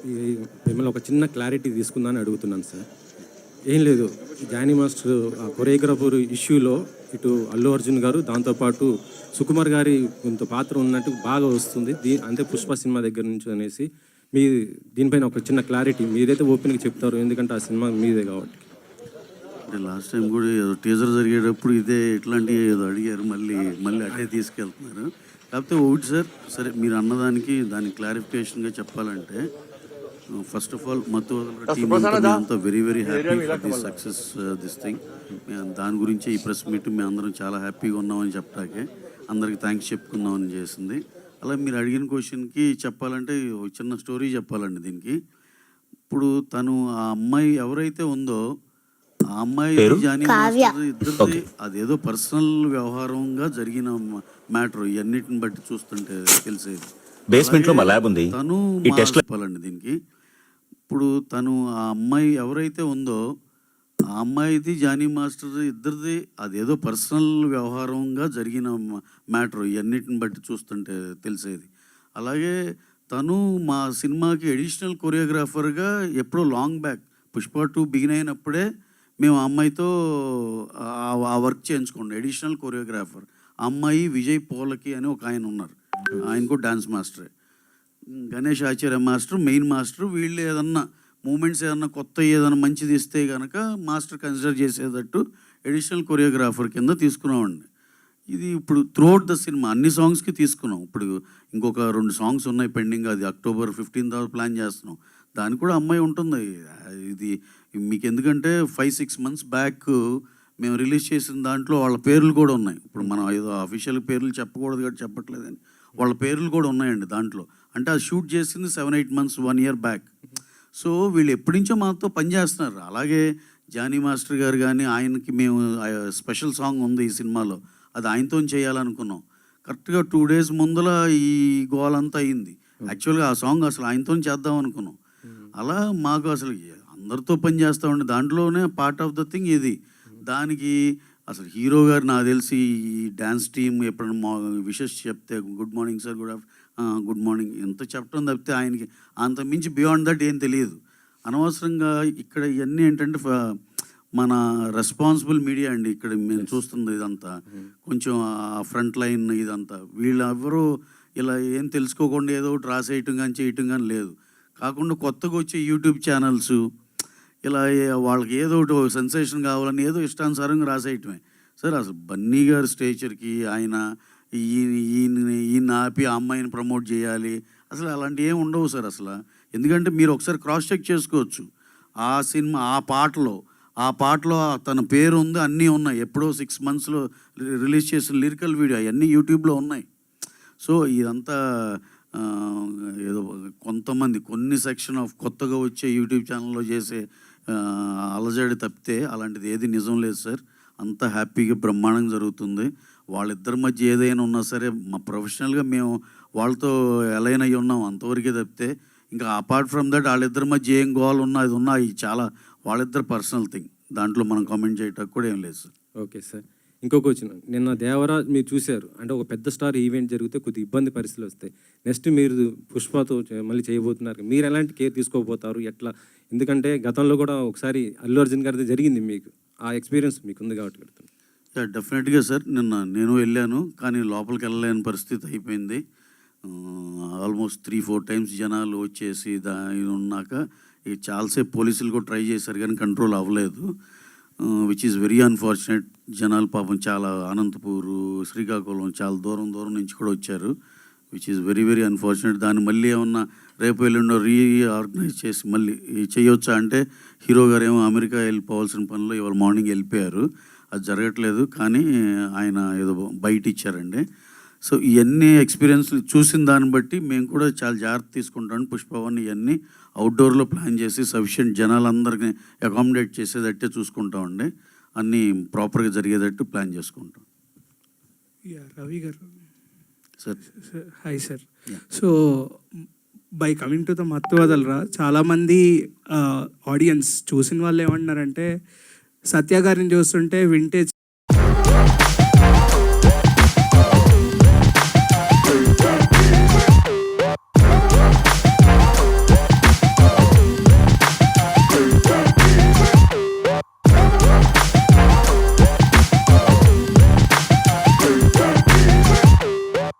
ఈ మిమ్మల్ని ఒక చిన్న క్లారిటీ తీసుకుందామని అడుగుతున్నాను సార్. ఏం లేదు, జానీ మాస్టర్ కొరియోగ్రాఫర్ ఇష్యూలో ఇటు అల్లు అర్జున్ గారు, దాంతోపాటు సుకుమార్ గారి కొంత పాత్ర ఉన్నట్టు బాగా వస్తుంది. అంటే పుష్ప సినిమా దగ్గర నుంచి అనేసి మీ దీనిపైన ఒక చిన్న క్లారిటీ మీరైతే ఓపెన్గా చెప్తారు, ఎందుకంటే ఆ సినిమా మీదే కాబట్టి. అంటే లాస్ట్ టైం కూడా ఏదో టీజర్ జరిగేటప్పుడు ఇదే ఇట్లాంటివి ఏదో అడిగారు, మళ్ళీ అటే తీసుకెళ్తున్నారు. కాకపోతే ఒకటి సార్, సరే మీరు అన్నదానికి దాని క్లారిఫికేషన్గా చెప్పాలంటే, ఫస్ట్ ఆఫ్ ఆల్ మత్తు టీమ్ అంతా very very happy for the success this thing. దాని గురించి ఈ ప్రెస్ మీట్ మేము అందరం చాలా హ్యాపీగా ఉన్నామని చెప్పడాకే అందరికి థ్యాంక్స్ చెప్పుకుందామని చేసింది. అలా మీరు అడిగిన క్వశ్చన్కి చెప్పాలంటే చిన్న స్టోరీ చెప్పాలండి దీనికి. ఇప్పుడు తను ఆ అమ్మాయి ఎవరైతే ఉందో ఆ అమ్మాయి జానీ ఇద్దరిది అదేదో పర్సనల్ వ్యవహారంగా జరిగిన మ్యాటర్, ఇవన్నిటిని బట్టి చూస్తుంటే తెలిసేది. తను చెప్పాలండి దీనికి. ఇప్పుడు తను ఆ అమ్మాయి ఎవరైతే ఉందో ఆ అమ్మాయిది జానీ మాస్టర్ ఇద్దరిది అదేదో పర్సనల్ వ్యవహారంగా జరిగిన మ్యాటర్, ఇవన్నిటిని బట్టి చూస్తుంటే తెలిసేది. అలాగే తను మా సినిమాకి అడిషనల్ కొరియోగ్రాఫర్గా ఎప్పుడో లాంగ్ బ్యాక్ పుష్ప 2 బిగిన్ అయినప్పుడే మేము ఆ అమ్మాయితో ఆ వర్క్ చేయించుకోండి. అడిషనల్ కొరియోగ్రాఫర్ అమ్మాయి విజయ్ పోలకి అని ఒక ఆయన ఉన్నారు, ఆయన కూడా డాన్స్ మాస్టరే. గణేష్ ఆచార్య మాస్టర్ మెయిన్ మాస్టర్. వీళ్ళు ఏదన్నా మూమెంట్స్ ఏదన్నా కొత్త ఏదైనా మంచిది ఇస్తే కనుక మాస్టర్ కన్సిడర్ చేసేటట్టు అడిషనల్ కొరియోగ్రాఫర్ కింద తీసుకున్నామండి. ఇది ఇప్పుడు త్రూఅవుట్ ద సినిమా అన్ని సాంగ్స్కి తీసుకున్నాం. ఇప్పుడు ఇంకొక 2 సాంగ్స్ ఉన్నాయి పెండింగ్, అది October 15 తర్వాత ప్లాన్ చేస్తున్నాం. దానికి కూడా అమ్మాయి ఉంటుంది. ఇది మీకు ఎందుకంటే 5-6 months బ్యాక్ మేము రిలీజ్ చేసిన దాంట్లో వాళ్ళ పేర్లు కూడా ఉన్నాయి. ఇప్పుడు మనం ఏదో అఫీషియల్ పేర్లు చెప్పకూడదు కాబట్టి చెప్పట్లేదని, వాళ్ళ పేర్లు కూడా ఉన్నాయండి దాంట్లో. అంటే అది షూట్ చేసింది 7-8 months 1 year బ్యాక్. సో వీళ్ళు ఎప్పటి నుంచో మాతో పనిచేస్తున్నారు. అలాగే జానీ మాస్టర్ గారు కానీ, ఆయనకి మేము స్పెషల్ సాంగ్ ఉంది ఈ సినిమాలో, అది ఆయనతో చేయాలనుకున్నాం. కరెక్ట్గా 2 days ముందల ఈ గోలంతా అయింది. యాక్చువల్గా ఆ సాంగ్ అసలు ఆయనతో చేద్దాం అనుకున్నాం. అలా మాకు అసలు అందరితో పని చేస్తామండి, దాంట్లోనే పార్ట్ ఆఫ్ ద థింగ్ ఇది. దానికి అసలు హీరో గారు నాకు తెలిసి ఈ డ్యాన్స్ టీమ్ ఎప్పుడైనా విషెస్ చెప్తే good morning sir, good morning ఎంత చెప్పడం తప్పితే ఆయనకి అంత మించి బియాండ్ దట్ ఏం తెలియదు. అనవసరంగా ఇక్కడ ఇవన్నీ ఏంటంటే మన రెస్పాన్సిబుల్ మీడియా అండి ఇక్కడ మేము చూస్తుంది ఇదంతా. కొంచెం ఆ ఫ్రంట్ లైన్ ఇదంతా వీళ్ళెవరూ ఇలా ఏం తెలుసుకోకుండా ఏదో ఒకటి రాసేయటం కానీ చేయటం కానీ లేదు. కాకుండా కొత్తగా వచ్చే యూట్యూబ్ ఛానల్స్ ఇలా వాళ్ళకి ఏదో ఒకటి సెన్సేషన్ కావాలని ఏదో ఇష్టానుసారంగా రాసేయటమే. సార్ అసలు బన్నీ గారి స్టేచర్కి ఆయన ఈయన ఆపి ఆ అమ్మాయిని ప్రమోట్ చేయాలి, అసలు అలాంటివి ఏమి ఉండవు సార్ అసలు. ఎందుకంటే మీరు ఒకసారి క్రాస్ చెక్ చేసుకోవచ్చు. ఆ సినిమా ఆ పాటలో తన పేరు ఉంది, అన్నీ ఉన్నాయి. ఎప్పుడో 6 months రిలీజ్ చేసిన లిరికల్ వీడియో అవన్నీ యూట్యూబ్లో ఉన్నాయి. సో ఇదంతా ఏదో కొంతమంది కొన్ని సెక్షన్ ఆఫ్ కొత్తగా వచ్చే యూట్యూబ్ ఛానల్లో చేసే అలజడి తప్పితే అలాంటిది ఏది నిజం లేదు సార్. అంత హ్యాపీగా బ్రహ్మాండంగా జరుగుతుంది. వాళ్ళిద్దరి మధ్య ఏదైనా ఉన్నా సరే మా ప్రొఫెషనల్గా మేము వాళ్ళతో ఎలైన్ అయ్యి ఉన్నాం అంతవరకే తప్పితే, ఇంకా అపార్ట్ ఫ్రమ్ దట్ వాళ్ళిద్దరి మధ్య ఏం గోల్ ఉన్నా అది ఉన్నా ఇది చాలా వాళ్ళిద్దరు పర్సనల్ థింగ్, దాంట్లో మనం కామెంట్ చేయటం కూడా ఏం లేదు సార్. ఓకే సార్, ఇంకో క్వశ్చన్. నిన్న దేవరా మీరు చూశారు, అంటే ఒక పెద్ద స్టార్ ఈవెంట్ జరిగితే కొద్ది ఇబ్బంది పరిస్థితులు వస్తాయి. నెక్స్ట్ మీరు పుష్పతో మళ్ళీ చేయబోతున్నారు, మీరు ఎలాంటి కేర్ తీసుకోబోతారు, ఎట్లా? ఎందుకంటే గతంలో కూడా ఒకసారి అల్లు అర్జున్ గారిది జరిగింది, మీకు ఆ ఎక్స్పీరియన్స్ మీకు ఉంది కాబట్టి పెడుతున్నాను. డెఫినెట్గా సార్, నిన్న నేను వెళ్ళాను కానీ లోపలికి వెళ్ళలేని పరిస్థితి అయిపోయింది. ఆల్మోస్ట్ 3-4 times జనాలు వచ్చేసి ఉన్నాక ఇక చాలాసేపు పోలీసులు కూడా ట్రై చేశారు కానీ కంట్రోల్ అవ్వలేదు, విచ్ ఈజ్ వెరీ అన్ఫార్చునేట్. జనాలు పాపం చాలా అనంతపూరు, శ్రీకాకుళం చాలా దూరం నుంచి కూడా వచ్చారు, which is very very unfortunate. దాన్ని మళ్ళీ ఏమన్నా రేపు ఎల్లుండో రీఆర్గనైజ్ చేసి మళ్ళీ చేయొచ్చా అంటే, హీరో గారు ఏమో అమెరికా వెళ్ళిపోవాల్సిన పనిలో ఇవాళ మార్నింగ్ వెళ్ళిపోయారు, అది జరగట్లేదు. కానీ ఆయన ఏదో బయట ఇచ్చారండి. సో ఇవన్నీ ఎక్స్పీరియన్స్లు చూసిన దాన్ని బట్టి మేము కూడా చాలా జాగ్రత్త తీసుకుంటాం. పుష్పవన్ ఇవన్నీ అవుట్డోర్లో ప్లాన్ చేసి సఫిషియెంట్ జనాలందరికీ అకామిడేట్ చేసేటట్టే చూసుకుంటామండి, అన్నీ ప్రాపర్గా జరిగేటట్టు ప్లాన్ చేసుకుంటాం. రవి గారు sir, hi sir. So by coming to the మత్తు వదలరా, చాలామంది ఆడియన్స్ చూసిన వాళ్ళు ఏమంటున్నారంటే, సత్య గారిని చూస్తుంటే వింటేజ్